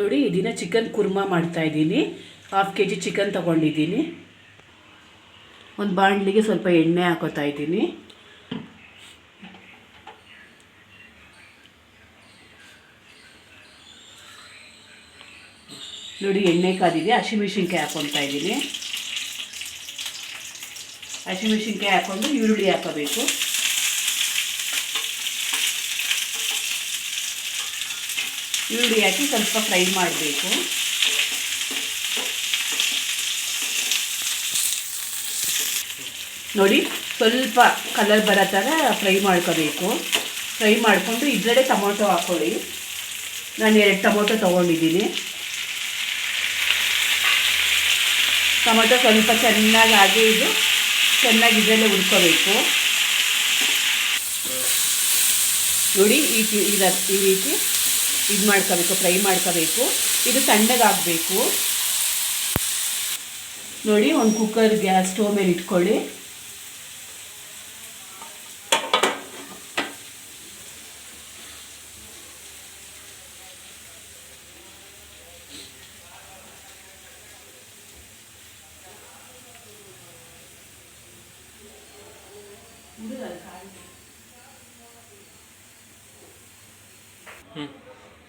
ನೋಡಿ ಈ ದಿನ ಚಿಕನ್ ಕುರ್ಮಾ ಮಾಡ್ತಾಯಿದ್ದೀನಿ. 1/2 kg ಚಿಕನ್ ತೊಗೊಂಡಿದ್ದೀನಿ. ಒಂದು ಬಾಣಲಿಗೆ ಸ್ವಲ್ಪ ಎಣ್ಣೆ ಹಾಕೋತಾ ಇದ್ದೀನಿ. ನೋಡಿ ಎಣ್ಣೆ ಕಾದಿದೆ. ಹಸಿಮೆಣಸಿನ್ಕಾಯಿ ಹಾಕ್ಕೊತಾ ಇದ್ದೀನಿ. ಹಸಿಮೆಣಸಿನ್ಕಾಯಿ ಹಾಕ್ಕೊಂಡು ಈರುಳ್ಳಿ ಹಾಕೋಬೇಕು. ಈರುಳ್ಳಿ ಹಾಕಿ ಸ್ವಲ್ಪ ಫ್ರೈ ಮಾಡಬೇಕು. ನೋಡಿ ಸ್ವಲ್ಪ ಕಲರ್ ಬರೋ ಥರ ಫ್ರೈ ಮಾಡ್ಕೋಬೇಕು. ಫ್ರೈ ಮಾಡಿಕೊಂಡು ಇದರಲ್ಲೇ ಟೊಮೊಟೊ ಹಾಕ್ಕೊಳ್ಳಿ. ನಾನು 2 ಟೊಮೊಟೊ ತೊಗೊಂಡಿದ್ದೀನಿ. ಟೊಮೊಟೊ ಸ್ವಲ್ಪ ಚೆನ್ನಾಗಿ ಹಾಗೆ ಚೆನ್ನಾಗಿ ಇದರಲ್ಲೇ ಹುರ್ಕೋಬೇಕು. ನೋಡಿ ಈ ರೀತಿ ಇದು ಮಾಡ್ಕೋಬೇಕು, ಫ್ರೈ ಮಾಡ್ಕೋಬೇಕು. ಇದು ತಣ್ಣಗಾಗಬೇಕು. ನೋಡಿ ಒಂದು ಕುಕ್ಕರ್ ಗ್ಯಾಸ್ ಸ್ಟವ್ ಮೇಲೆ ಇಟ್ಕೊಳ್ಳಿ.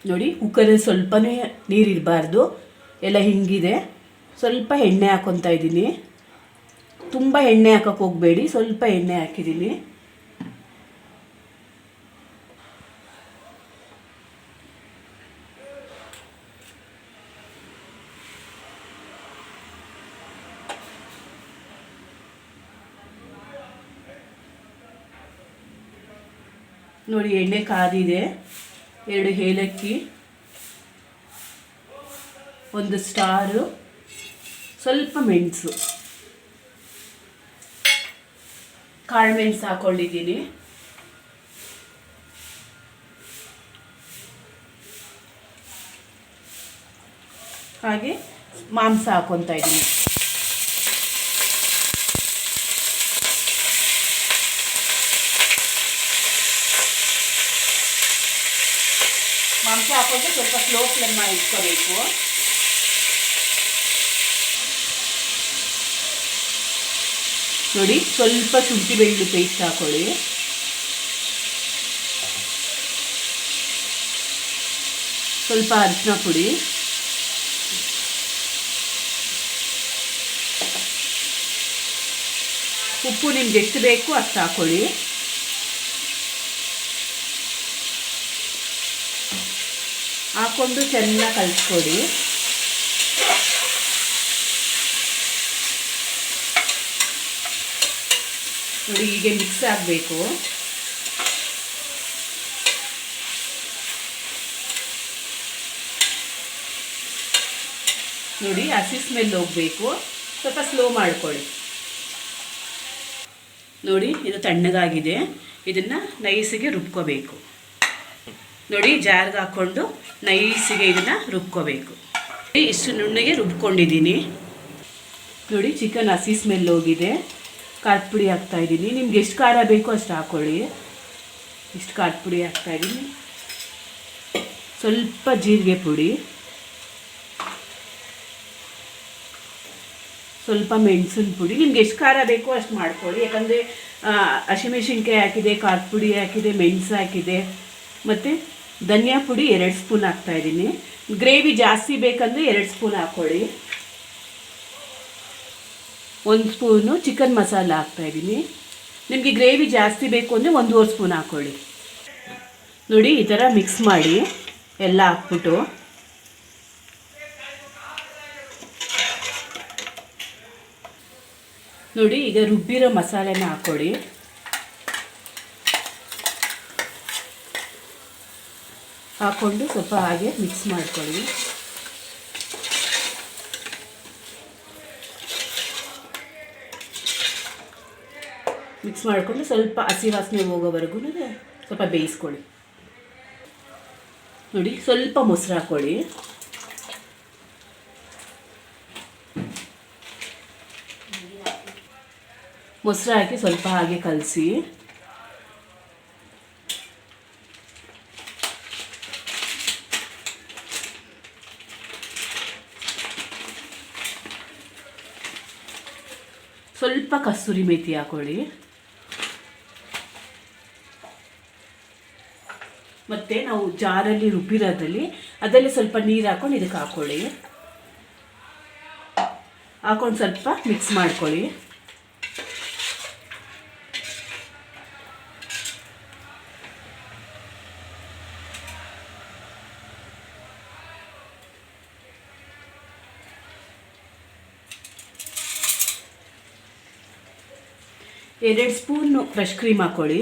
ನೋಡಿ ಕುಕ್ಕರಲ್ಲಿ ಸ್ವಲ್ಪನೇ ನೀರಿರಬಾರ್ದು, ಎಲ್ಲ ಹಿಂಗಿದೆ. ಸ್ವಲ್ಪ ಎಣ್ಣೆ ಹಾಕ್ಕೊತಾ ಇದ್ದೀನಿ. ತುಂಬ ಎಣ್ಣೆ ಹಾಕೋಕ್ಕೆ ಹೋಗಬೇಡಿ, ಸ್ವಲ್ಪ ಎಣ್ಣೆ ಹಾಕಿದ್ದೀನಿ. ನೋಡಿ ಎಣ್ಣೆ ಕಾದಿದೆ. 2 ಏಲಕ್ಕಿ, 1 ಸ್ಟಾರು, ಸ್ವಲ್ಪ ಮೆಣಸು, ಕಾಳು ಮೆಣಸು ಹಾಕ್ಕೊಂಡಿದ್ದೀನಿ. ಹಾಗೆ ಮಾಂಸ ಹಾಕ್ಕೊತಾ ಇದ್ದೀನಿ. ಮಾಂಸ ಹಾಕೊಂಡು ಸ್ವಲ್ಪ ಸ್ಲೋ ಫ್ಲೇಮ್ ಮಾಡಿ ಇಟ್ಕೋಬೇಕು. ನೋಡಿ ಸ್ವಲ್ಪ ಶುಂಠಿ ಬೆಳ್ಳುಳ್ಳಿ ಪೇಸ್ಟ್ ಹಾಕೊಳ್ಳಿ. ಸ್ವಲ್ಪ ಅರಿಶಿನ ಪುಡಿ, ಉಪ್ಪು ನಿಮ್ಗೆ ಎಷ್ಟು ಬೇಕು ಅಷ್ಟು ಹಾಕೊಳ್ಳಿ. ಹಾಕ್ಕೊಂಡು ಚೆನ್ನಾಗಿ ಕಲಿಸ್ಕೊಡಿ. ನೋಡಿ ಹೀಗೆ ಮಿಕ್ಸ್ ಆಗಬೇಕು. ನೋಡಿ ಹಸಿ ಸ್ಮೆಲ್ ಹೋಗಬೇಕು. ಸ್ವಲ್ಪ ಸ್ಲೋ ಮಾಡ್ಕೊಳ್ಳಿ. ನೋಡಿ ಇದು ತಣ್ಣಗಾಗಿದೆ. ಇದನ್ನು ನೈಸಿಗೆ ರುಬ್ಕೋಬೇಕು. ನೋಡಿ ಜಾರ್ಗೆ ಹಾಕ್ಕೊಂಡು ನೈಸಿಗೆ ಇದನ್ನು ರುಬ್ಕೋಬೇಕು. ಇಷ್ಟು ನುಣ್ಣಗೆ ರುಬ್ಕೊಂಡಿದ್ದೀನಿ. ನೋಡಿ ಚಿಕನ್ ಹಸಿ ಸ್ಮೆಲ್ ಹೋಗಿದೆ. ಖಾರದ ಪುಡಿ ಹಾಕ್ತಾಯಿದ್ದೀನಿ. ನಿಮ್ಗೆ ಎಷ್ಟು ಖಾರ ಬೇಕೋ ಅಷ್ಟು ಹಾಕ್ಕೊಳ್ಳಿ. ಇಷ್ಟು ಖಾರದ ಪುಡಿ ಹಾಕ್ತಾಯಿದ್ದೀನಿ. ಸ್ವಲ್ಪ ಜೀರಿಗೆ ಪುಡಿ, ಸ್ವಲ್ಪ ಮೆಣಸಿನ ಪುಡಿ. ನಿಮ್ಗೆ ಎಷ್ಟು ಖಾರ ಬೇಕೋ ಅಷ್ಟು ಮಾಡ್ಕೊಳ್ಳಿ. ಯಾಕಂದರೆ ಹಸಿಮೆಣಸಿನ್ಕಾಯಿ ಹಾಕಿದೆ, ಖಾರದ ಪುಡಿ ಹಾಕಿದೆ, ಮೆಣಸು ಹಾಕಿದೆ, ಮತ್ತು ಧನಿಯಾ ಪುಡಿ 2 ಸ್ಪೂನ್ ಹಾಕ್ತಾಯಿದ್ದೀನಿ. ಗ್ರೇವಿ ಜಾಸ್ತಿ ಬೇಕಂದರೆ 2 ಸ್ಪೂನ್ ಹಾಕ್ಕೊಳ್ಳಿ. 1 ಸ್ಪೂನು ಚಿಕನ್ ಮಸಾಲ ಹಾಕ್ತಾಯಿದ್ದೀನಿ. ನಿಮಗೆ ಗ್ರೇವಿ ಜಾಸ್ತಿ ಬೇಕು ಅಂದರೆ 1.5 ಸ್ಪೂನ್ ಹಾಕ್ಕೊಳ್ಳಿ. ನೋಡಿ ಈ ಥರ ಮಿಕ್ಸ್ ಮಾಡಿ ಎಲ್ಲ ಹಾಕ್ಬಿಟ್ಟು ನೋಡಿ ಈಗ ರುಬ್ಬಿರೋ ಮಸಾಲೆನ ಹಾಕ್ಕೊಳ್ಳಿ. ಹಾಕ್ಕೊಂಡು ಸ್ವಲ್ಪ ಹಾಗೆ ಮಿಕ್ಸ್ ಮಾಡ್ಕೊಳ್ಳಿ. ಮಿಕ್ಸ್ ಮಾಡಿಕೊಂಡು ಸ್ವಲ್ಪ ಹಸಿ ವಾಸನೆ ಹೋಗೋವರೆಗೂ ಸ್ವಲ್ಪ ಬೇಯಿಸ್ಕೊಳ್ಳಿ. ನೋಡಿ ಸ್ವಲ್ಪ ಮೊಸರು ಹಾಕ್ಕೊಳ್ಳಿ. ಮೊಸರು ಹಾಕಿ ಸ್ವಲ್ಪ ಹಾಗೆ ಕಲಸಿ ಸ್ವಲ್ಪ ಕಸ್ತೂರಿ ಮೇಥಿ ಹಾಕೊಳ್ಳಿ. ಮತ್ತು ನಾವು ಜಾರಲ್ಲಿ ರುಬ್ಬಿರೋದ್ರಲ್ಲಿ ಅದರಲ್ಲಿ ಸ್ವಲ್ಪ ನೀರು ಹಾಕ್ಕೊಂಡು ಇದಕ್ಕೆ ಹಾಕ್ಕೊಳ್ಳಿ. ಹಾಕ್ಕೊಂಡು ಸ್ವಲ್ಪ ಮಿಕ್ಸ್ ಮಾಡ್ಕೊಳ್ಳಿ. ಎರಡು ಸ್ಪೂನು ಫ್ರೆಶ್ ಕ್ರೀಮ್ ಹಾಕ್ಕೊಳ್ಳಿ.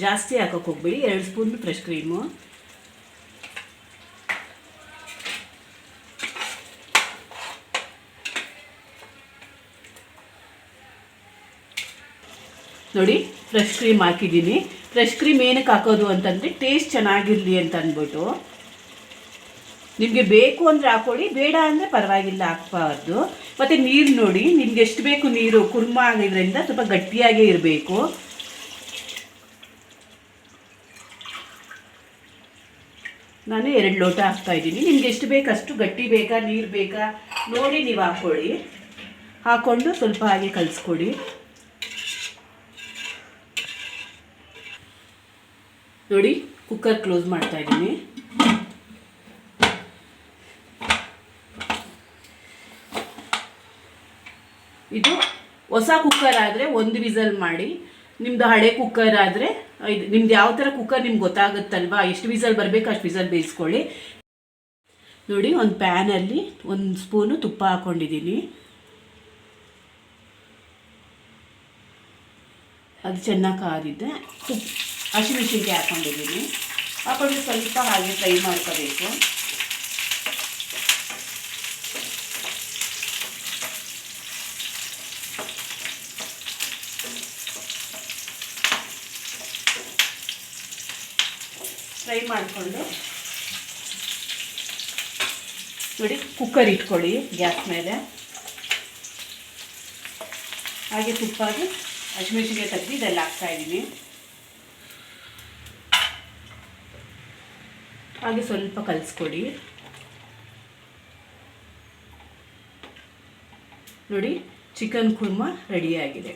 ಜಾಸ್ತಿ ಹಾಕೋಕೆ ಹೋಗ್ಬೇಡಿ, 2 ಸ್ಪೂನ್ ಫ್ರೆಶ್ ಕ್ರೀಮು. ನೋಡಿ ಫ್ರೆಶ್ ಕ್ರೀಮ್ ಹಾಕಿದ್ದೀನಿ. ಫ್ರೆಶ್ ಕ್ರೀಮ್ ಏನಕ್ಕೆ ಹಾಕೋದು ಅಂತಂದರೆ ಟೇಸ್ಟ್ ಚೆನ್ನಾಗಿರಲಿ ಅಂತ ಅಂದ್ಬಿಟ್ಟು. ನಿಮಗೆ ಬೇಕು ಅಂದರೆ ಹಾಕ್ಕೊಳ್ಳಿ, ಬೇಡ ಅಂದರೆ ಪರವಾಗಿಲ್ಲ, ಹಾಕ್ಬಾರ್ದು. ಮತ್ತು ನೀರು ನೋಡಿ, ನಿಮ್ಗೆ ಎಷ್ಟು ಬೇಕು ನೀರು. ಕುರ್ಮಾ ಆಗಿದ್ದರಿಂದ ಸ್ವಲ್ಪ ಗಟ್ಟಿಯಾಗೇ ಇರಬೇಕು. ನಾನು 2 ಲೋಟ ಹಾಕ್ತಾಯಿದ್ದೀನಿ. ನಿಮ್ಗೆ ಎಷ್ಟು ಬೇಕು ಅಷ್ಟು, ಗಟ್ಟಿ ಬೇಕಾ ನೀರು ಬೇಕಾ ನೋಡಿ ನೀವು ಹಾಕ್ಕೊಳ್ಳಿ. ಹಾಕ್ಕೊಂಡು ಸ್ವಲ್ಪ ಹಾಗೆ ಕಲಿಸ್ಕೊಡಿ. ನೋಡಿ ಕುಕ್ಕರ್ ಕ್ಲೋಸ್ ಮಾಡ್ತಾಯಿದ್ದೀನಿ. ಇದು ಹೊಸ ಕುಕ್ಕರ್ ಆದರೆ 1 ವಿಸಲ್ ಮಾಡಿ. ನಿಮ್ಮದು ಹಳೆ ಕುಕ್ಕರ್ ಆದರೆ ಇದು ನಿಮ್ದು ಯಾವ ಥರ ಕುಕ್ಕರ್ ನಿಮ್ಗೆ ಗೊತ್ತಾಗುತ್ತಲ್ವಾ, ಎಷ್ಟು ವಿಸಲ್ ಬರಬೇಕು ಅಷ್ಟು ವಿಸಲ್ ಬೇಯಿಸ್ಕೊಳ್ಳಿ. ನೋಡಿ ಒಂದು ಪ್ಯಾನಲ್ಲಿ 1 ಸ್ಪೂನು ತುಪ್ಪ ಹಾಕ್ಕೊಂಡಿದ್ದೀನಿ. ಅದು ಚೆನ್ನಾಗಿ ಕಾದಿದ್ದೆ. ಹಸಿಮೆಣಸಿನ್ಕಾಯಿ ಹಾಕ್ಕೊಂಡಿದ್ದೀನಿ. ಹಾಕ್ಕೊಂಡು ಸ್ವಲ್ಪ ಹಾಗೆ ಫ್ರೈ ಮಾಡ್ಕೋಬೇಕು. ಫ್ರೈ ಮಾಡಿಕೊಂಡು ನೋಡಿ ಕುಕ್ಕರ್ ಇಟ್ಕೊಳ್ಳಿ ಗ್ಯಾಸ್ ಮೇಲೆ. ಹಾಗೆ ತುಪ್ಪಾಗಿ ಹಸಿಮೆಣಸಿನ್ಕಾಯಿ ತೆಗೆದು ಇದೆಲ್ಲ ಹಾಕ್ತಾಯಿದ್ದೀನಿ. ಹಾಗೆ ಸ್ವಲ್ಪ ಕಲಿಸ್ಕೊಡಿ. ನೋಡಿ ಚಿಕನ್ ಕುರ್ಮಾ ರೆಡಿಯಾಗಿದೆ.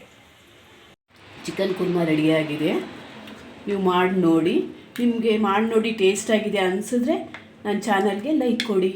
ನೀವು ಮಾಡಿ ನೋಡಿ. ನಿಮಗೆ ಮಾಡಿ ನೋಡಿ ಟೇಸ್ಟ್ ಆಗಿದೆ ಅನಿಸಿದ್ರೆ ನನ್ನ ಚಾನಲ್ಗೆ ಲೈಕ್ ಕೊಡಿ.